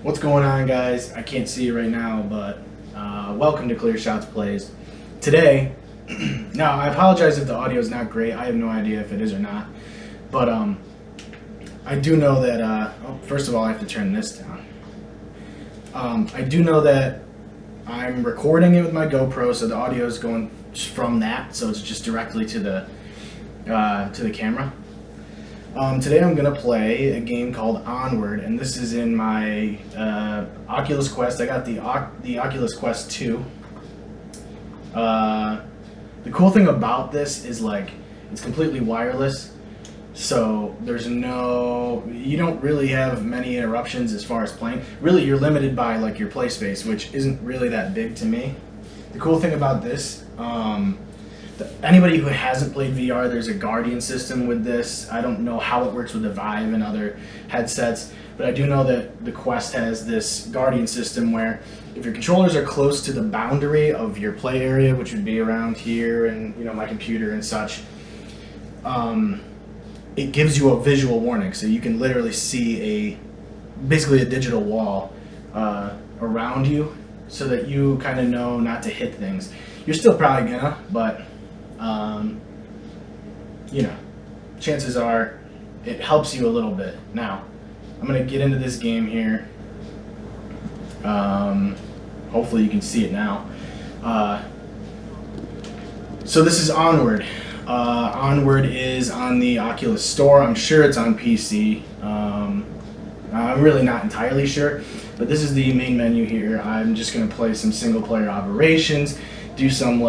What's going on, guys? I can't see you right now, but welcome to Clear Shots Plays. Today, now I apologize if the audio is not great. I have no idea if it is or not, but I do know that. First of all, I have to turn this down. I do know that I'm recording it with my GoPro, so the audio is going from that, so it's just directly to the camera. Today I'm going to play a game called Onward, and this is in my Oculus Quest. I got the Oculus Quest 2. The cool thing about this is, like, it's completely wireless, so you don't really have many interruptions as far as playing. Really, you're limited by, like, your play space, which isn't really that big to me. The cool thing about this, anybody who hasn't played VR, there's a Guardian system with this. I don't know how it works with the Vive and other headsets, but I do know that the Quest has this Guardian system where if your controllers are close to the boundary of your play area, which would be around here and my computer and such, it gives you a visual warning, so you can literally see basically a digital wall around you, so that you kind of know not to hit things. You're still probably gonna, but chances are it helps you a little bit. Now, I'm going to get into this game here. Hopefully you can see it now. So this is Onward. Onward is on the Oculus Store. I'm sure it's on PC. I'm really not entirely sure, but this is the main menu here. I'm just going to play some single player operations, do some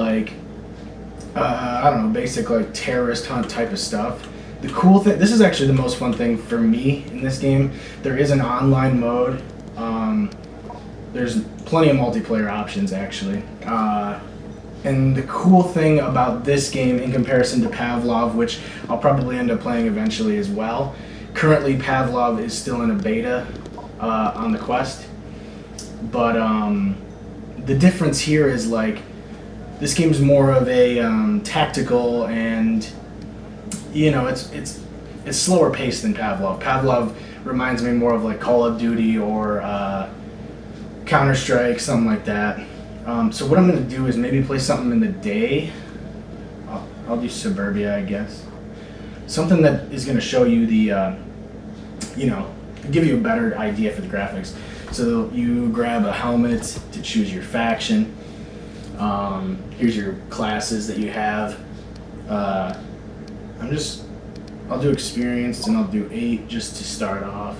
I don't know, basic like terrorist hunt type of stuff. The cool thing, this is actually the most fun thing for me in this game. There is an online mode. There's plenty of multiplayer options actually. And the cool thing about this game in comparison to Pavlov, which I'll probably end up playing eventually as well. Currently Pavlov is still in a beta on the Quest. But the difference here is like, this game's more of a tactical, and it's slower paced than Pavlov. Pavlov reminds me more of like Call of Duty or Counter-Strike, something like that. So what I'm going to do is maybe play something in the day. I'll do Suburbia, I guess. Something that is going to show you the, give you a better idea for the graphics. So you grab a helmet to choose your faction. Here's your classes that you have. I'll do experienced, and I'll do 8 just to start off.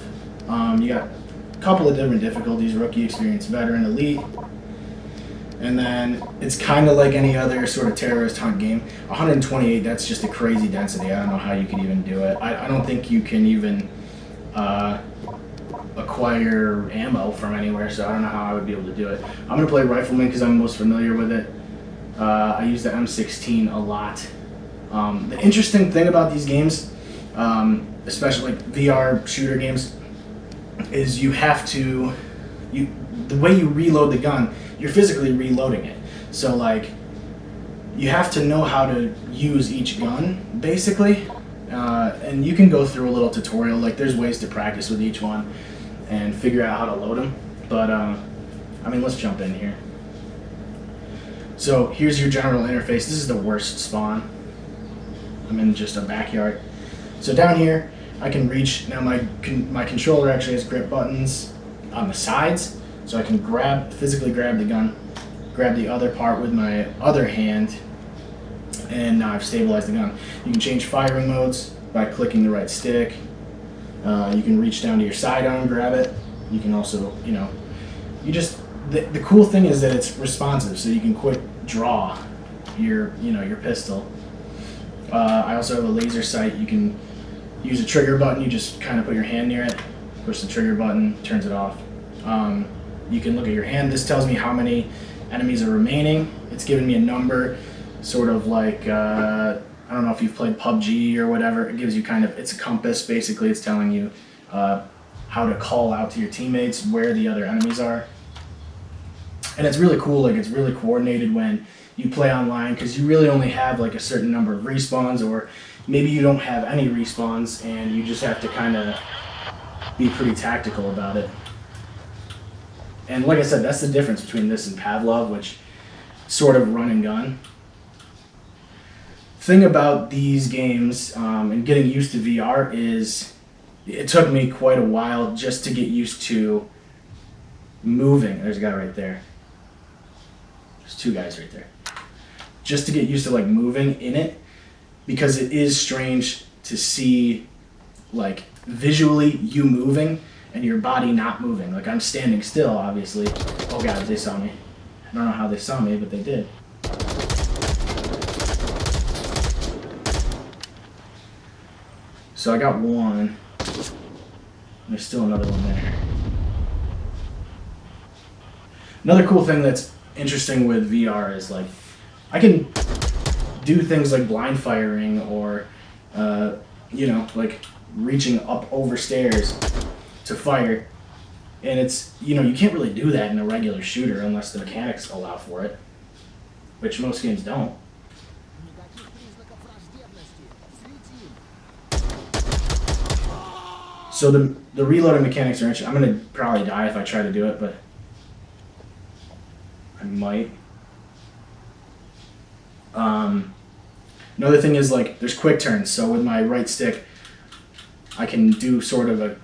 You got a couple of different difficulties: rookie, experienced, veteran, elite. And then it's kind of like any other sort of terrorist hunt game. 128, that's just a crazy density. I don't know how you could even do it. I don't think you can even acquire ammo from anywhere, so I don't know how I would be able to do it. I'm going to play Rifleman because I'm most familiar with it. I use the M16 a lot. The interesting thing about these games, especially like VR shooter games, is the way you reload the gun, you're physically reloading it. So like, you have to know how to use each gun, basically. And you can go through a little tutorial, like there's ways to practice with each one and figure out how to load them. But, let's jump in here. So here's your general interface. This is the worst spawn. I'm in just a backyard. So down here, I can reach. Now my controller actually has grip buttons on the sides, so I can physically grab the gun, grab the other part with my other hand, and now I've stabilized the gun. You can change firing modes by clicking the right stick. You can reach down to your sidearm, grab it. You can also, the cool thing is that it's responsive, so you can quick draw your pistol. I also have a laser sight. You can use a trigger button. You just kind of put your hand near it, push the trigger button, turns it off. You can look at your hand. This tells me how many enemies are remaining. It's giving me a number, sort of like, I don't know if you've played PUBG or whatever. It gives you it's a compass, basically. It's telling you how to call out to your teammates where the other enemies are. And it's really cool, like it's really coordinated when you play online, because you really only have like a certain number of respawns, or maybe you don't have any respawns and you just have to kind of be pretty tactical about it. And like I said, that's the difference between this and Pavlov, which sort of run and gun. Thing about these games and getting used to VR is it took me quite a while just to get used to moving. There's a guy right there. There's two guys right there. Just to get used to like moving in it, because it is strange to see like visually you moving and your body not moving. Like I'm standing still, obviously. Oh god, they saw me. I don't know how they saw me, but they did. So I got one. There's still another one there. Another cool thing that's interesting with VR is like I can do things like blind firing or you know, like reaching up over stairs to fire, and it's, you know, you can't really do that in a regular shooter unless the mechanics allow for it, which most games don't. So the reloading mechanics are interesting. I'm gonna probably die if I try to do it, but I might. Another thing is like there's quick turns. So with my right stick, I can do sort of a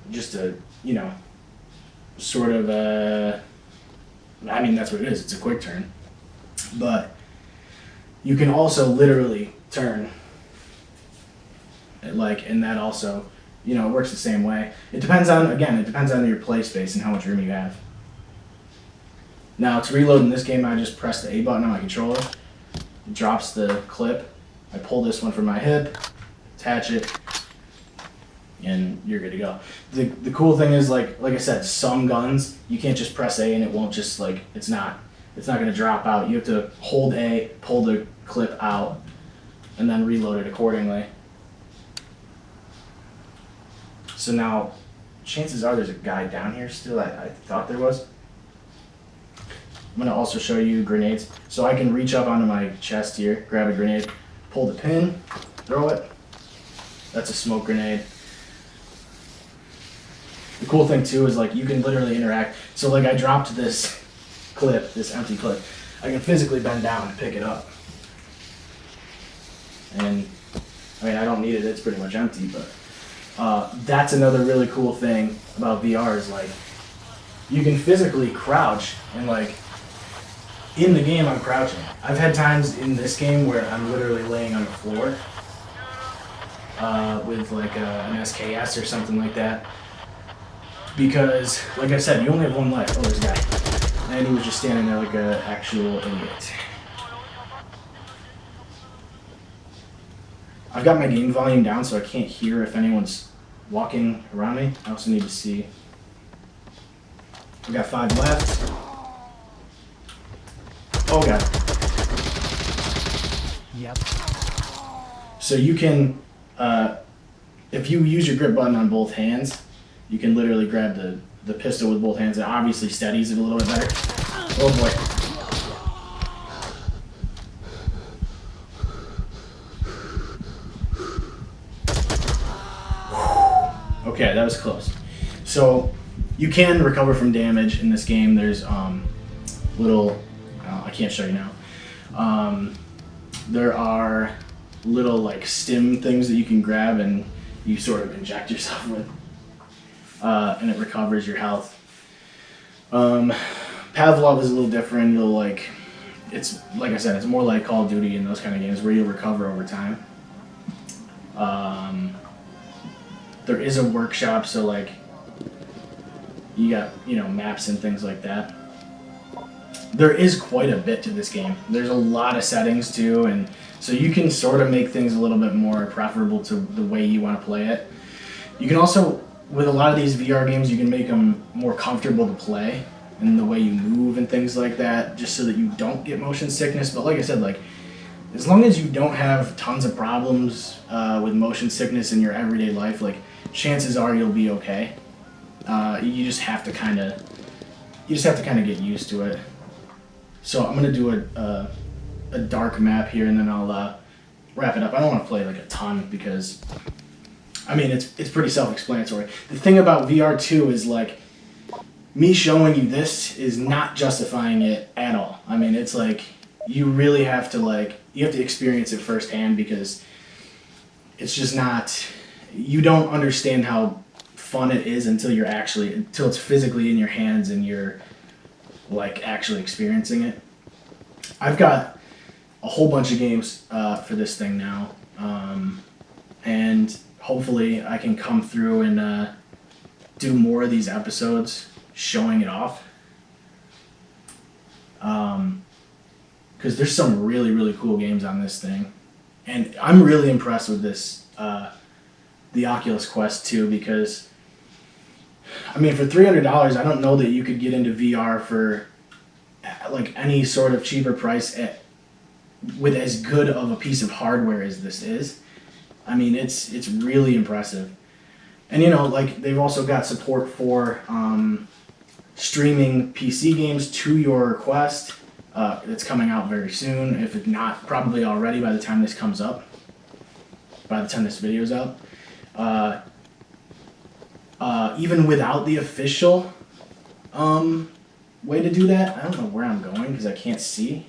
you know, sort of a. I mean that's what it is. It's a quick turn, but you can also literally turn. And that also, you know, it works the same way. It depends on your play space and how much room you have. Now to reload in this game, I just press the A button on my controller. It drops the clip. I pull this one from my hip, attach it, and you're good to go. The cool thing is like I said, some guns you can't just press A and it won't just like it's not gonna drop out. You have to hold A, pull the clip out, and then reload it accordingly. So now, chances are there's a guy down here still. I thought there was. I'm going to also show you grenades. So I can reach up onto my chest here, grab a grenade, pull the pin, throw it. That's a smoke grenade. The cool thing too is like you can literally interact. So like I dropped this clip, this empty clip. I can physically bend down and pick it up. And I mean, I don't need it. It's pretty much empty, but that's another really cool thing about VR is like you can physically crouch and like in the game I'm crouching. I've had times in this game where I'm literally laying on the floor with like an SKS or something like that, because like I said, you only have one life. Oh, there's a guy, and he was just standing there like an actual idiot. I've got my game volume down so I can't hear if anyone's walking around me. I also need to see. We got 5 left. Oh god. Yep. So you can, if you use your grip button on both hands, you can literally grab the pistol with both hands. It obviously steadies it a little bit better. Oh boy. Okay, that was close. So you can recover from damage in this game. There's little, I can't show you now. There are little like stim things that you can grab and you sort of inject yourself with, and it recovers your health. Pavlov is a little different. You'll like, it's like I said, it's more like Call of Duty and those kind of games where you'll recover over time. There is a workshop, so like you got, you know, maps and things like that. There is quite a bit to this game. There's a lot of settings too, and so you can sort of make things a little bit more preferable to the way you want to play it. You can also, with a lot of these VR games, you can make them more comfortable to play and the way you move and things like that, just so that you don't get motion sickness. But like I said, like as long as you don't have tons of problems with motion sickness in your everyday life, like chances are you'll be okay. You just have to kind of get used to it. So I'm gonna do a dark map here, and then I'll wrap it up. I don't want to play like a ton because, I mean, it's pretty self-explanatory. The thing about VR 2 is like me showing you this is not justifying it at all. I mean, it's like you really have to experience it firsthand, because it's just not, you don't understand how fun it is until it's physically in your hands and you're like actually experiencing it. I've got a whole bunch of games for this thing now, and hopefully I can come through and do more of these episodes showing it off, because there's some really, really cool games on this thing, and I'm really impressed with this, the Oculus Quest 2, because I mean, for $300, I don't know that you could get into VR for like any sort of cheaper price with as good of a piece of hardware as this is. I mean, it's really impressive. And like they've also got support for streaming PC games to your Quest. That's coming out very soon, if it's not probably already by the time this comes up, by the time this video's out. Even without the official way to do that, I don't know where I'm going because I can't see.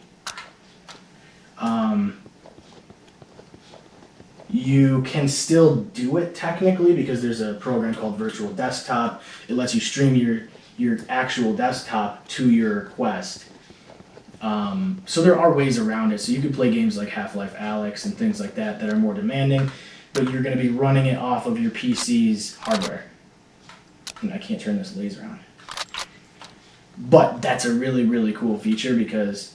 You can still do it technically, because there's a program called Virtual Desktop. It lets you stream your actual desktop to your Quest. So there are ways around it. So you can play games like Half-Life Alyx and things like that are more demanding, but you're going to be running it off of your PC's hardware. And I can't turn this laser on. But that's a really, really cool feature, because,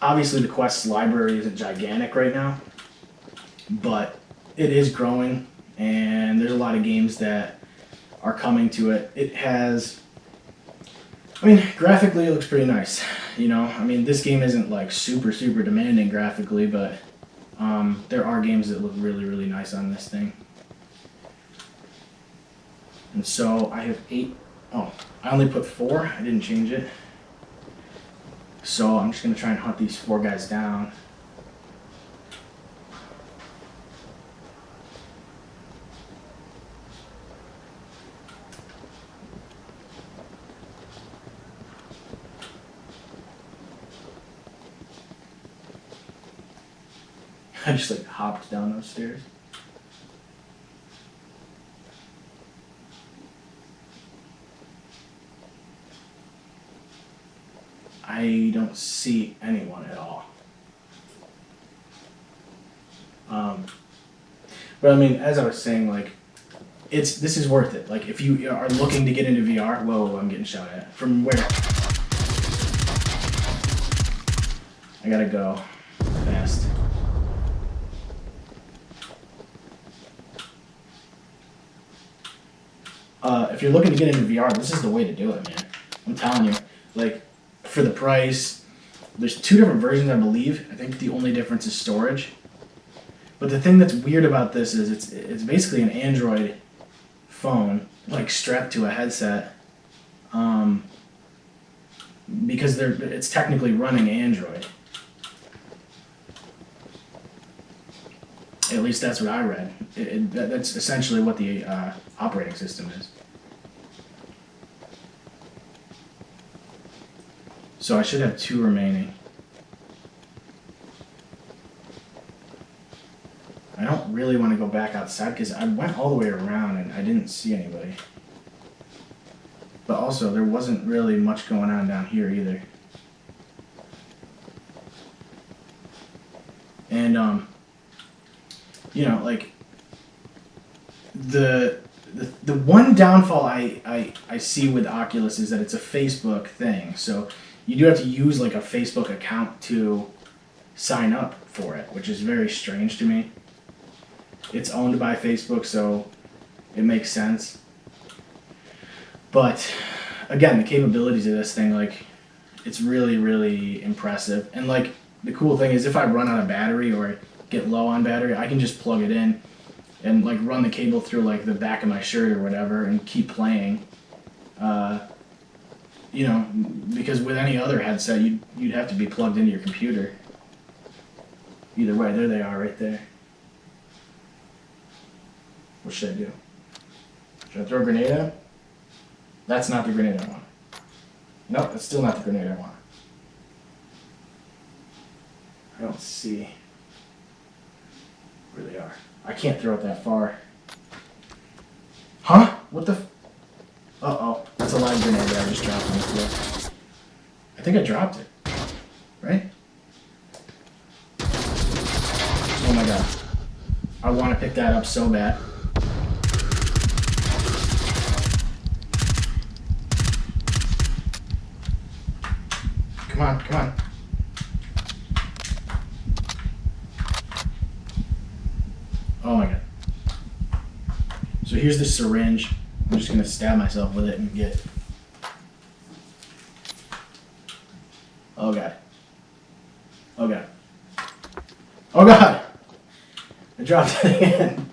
obviously the Quest's library isn't gigantic right now, but it is growing, and there's a lot of games that are coming to it. It has, graphically it looks pretty nice. This game isn't like super, super demanding graphically, but there are games that look really, really nice on this thing. And so I have 8. Oh, I only put 4. I didn't change it. So I'm just going to try and hunt these 4 guys down. I just hopped down those stairs. I don't see anyone at all. But as I was saying, this is worth it. Like, if you are looking to get into VR, whoa, I'm getting shot at. From where? I gotta go fast. If you're looking to get into VR, this is the way to do it, man. I'm telling you. For the price, there's 2 different versions, I believe. I think the only difference is storage. But the thing that's weird about this is it's basically an Android phone, strapped to a headset, because it's technically running Android. At least that's what I read. That's essentially what the operating system is. So I should have 2 remaining. I don't really want to go back outside because I went all the way around and I didn't see anybody. But also, there wasn't really much going on down here either. And, the one downfall I see with Oculus is that it's a Facebook thing. So you do have to use a Facebook account to sign up for it, which is very strange to me. It's owned by Facebook, so it makes sense. But again, the capabilities of this thing, it's really, really impressive. And the cool thing is, if I run out of battery or get low on battery, I can just plug it in and run the cable through the back of my shirt or whatever and keep playing. Because with any other headset, you'd have to be plugged into your computer. Either way, there they are right there. What should I do? Should I throw a grenade at him? That's not the grenade I want. No, that's still not the grenade I want. I don't see where they are. I can't throw it that far. Huh? What the? Uh-oh. That's a live grenade that I just dropped on the floor. I think I dropped it. Right? Oh my god. I want to pick that up so bad. Come on, come on. Oh my god. So here's the syringe. I'm just going to stab myself with it and get... Oh god. Oh god. Oh god! I dropped it again.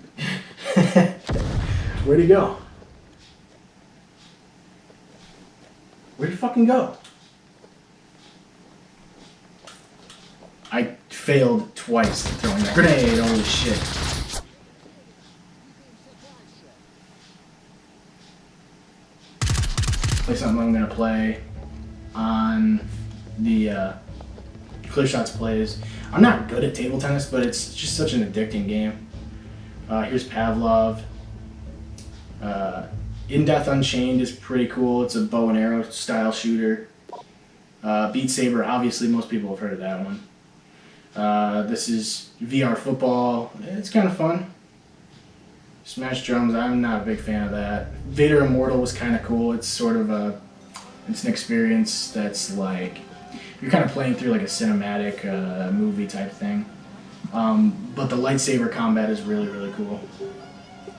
Where'd he go? Where'd he fucking go? I failed twice throwing that grenade. Holy shit. Play something I'm gonna play on the Clear Shots plays. I'm not good at table tennis, but it's just such an addicting game. Here's Pavlov. In Death Unchained is pretty cool. It's a bow and arrow style shooter. Beat Saber, obviously most people have heard of that one. This is VR football. It's kind of fun. Smash Drums, I'm not a big fan of that. Vader Immortal was kind of cool. It's sort of it's an experience that's like, you're kind of playing through like a cinematic movie type thing. But the lightsaber combat is really, really cool.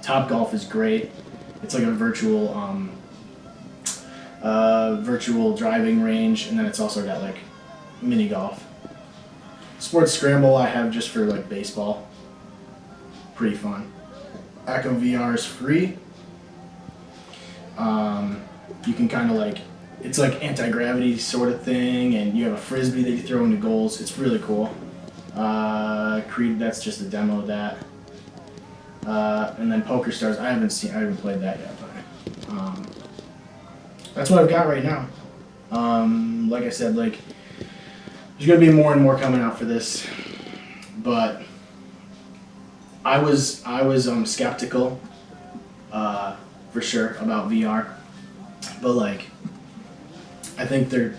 Top Golf is great. It's like a virtual driving range, and then it's also got like mini golf. Sports Scramble I have just for like baseball. Pretty fun. Echo VR is free. You can kind of like, it's like anti-gravity sort of thing, and you have a frisbee that you throw into goals. It's really cool. Creed, that's just a demo of that. And then Poker Stars, I haven't played that yet, but that's what I've got right now. Like I said, like there's gonna be more and more coming out for this, but I was skeptical for sure about VR, but like I think they're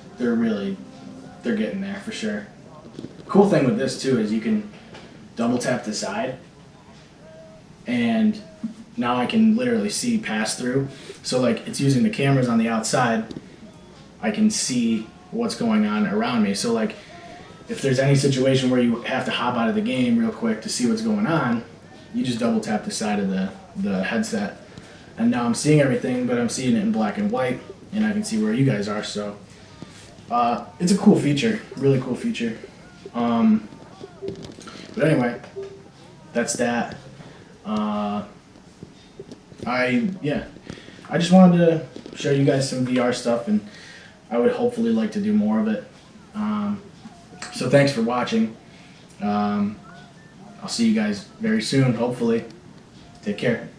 getting there for sure. Cool thing with this too is you can double tap the side, and now I can literally see pass through. So like it's using the cameras on the outside, I can see what's going on around me. So like if there's any situation where you have to hop out of the game real quick to see what's going on, you just double tap the side of the headset, and now I'm seeing everything, but I'm seeing it in black and white, and I can see where you guys are. So it's a cool feature, really cool feature. But anyway, that's that. I just wanted to show you guys some VR stuff, and I would hopefully like to do more of it. So thanks for watching. I'll see you guys very soon, hopefully. Take care.